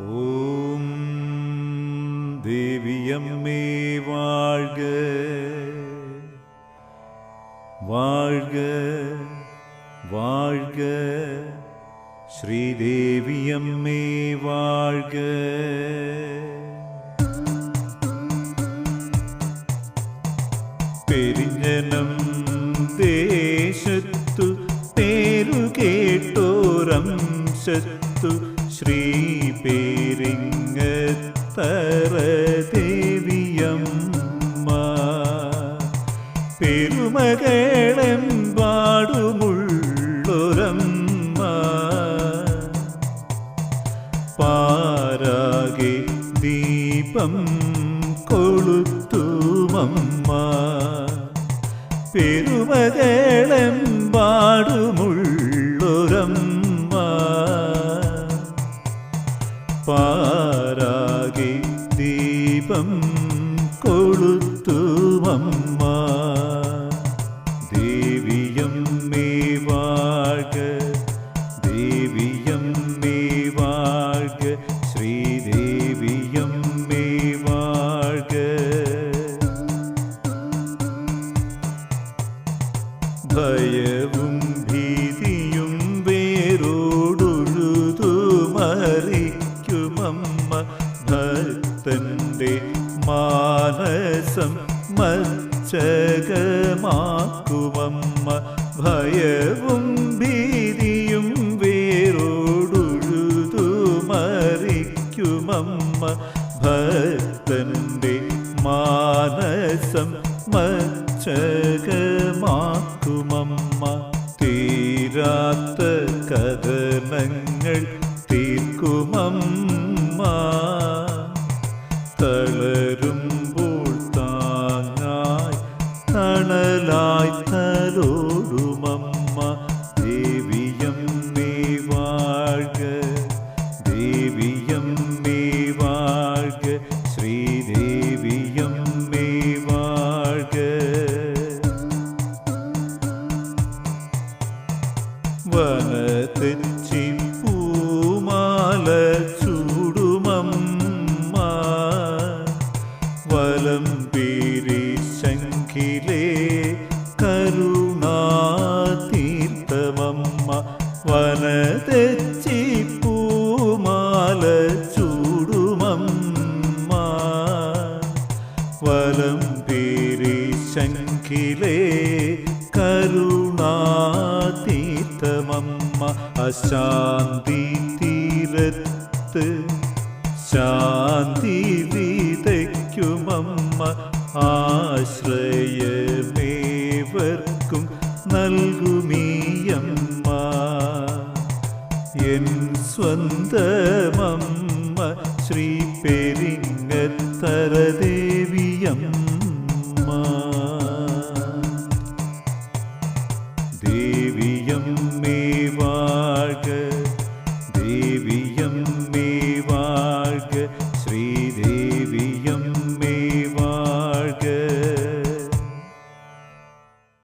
ஓம் தேவியம்மே வாழ்க வாழ்க வாழ்க, ஸ்ரீதேவியம்மே வாழ்க. പെരിഞ്ഞനം ദേശത്തു പേരുകേട്ടോരംശത്തു ശ്രീ പേരിങ്ങത്തറ ദേവിയമ്മ പെരുമകളെമ്പാടുമുള്ളൊരമ്മ പാരാകെ ദീപം കൊളുത്തുമമ്മ പെരുമകളെമ്പാടുമുള്ളൊരമ്മ പാരാകെ ദീപം കൊളുത്തുമമ്മ ദേവിയമ്മേ വാഴ്ക ദേവിയമ്മേ വാഴ്ക ശ്രീദേവിയമ്മേ വാഴ്ക. ഭയവും ഭീതിയും വേരോടൊഴുതുമറിക്കുമമ്മ ഭക്തന്റെ മാനസം മച്ചകമാക്കുമമ്മ ഭയവും ഭീതിയും വേരോടൊഴുതുമറിക്കുമമ്മ ഭക്തന്റെ മാനസം മച്ചകമാക്കുമമ്മ തീരാത്ത കഥനങ്ങൾ തീർക്കുമമ്മ തളരുമ്പോൾ താങ്ങായി തണലായി തലോടുമമ്മ ദേവിയമ്മേ വാഴ്ക ദേവിയമ്മേ വാഴ്ക ശ്രീദേവിയമ്മേ വാഴ്ക. വനതെച്ചി പൂമാല ചൂടുമമ്മ വലം പേരി ശംഖിലേ കരുണാതീർത്ഥമമ്മ വനതെച്ചി പൂമാല ചൂടുമമ്മ വലം പേരി ശംഖിലേ കരുണാതീർത്ഥമമ്മ അശാന്തി തീരത്ത് ശാന്തി വിതയ്ക്കുമമ്മ ആശ്രയമേവർക്കും നൽകുമീയമ്മ എൻ സ്വന്തമമ്മ ശ്രീ പെരിങ്ങത്തറ ദേവിയമ്മ ദേവിയമ്മേ വാഴ്ക ദേവി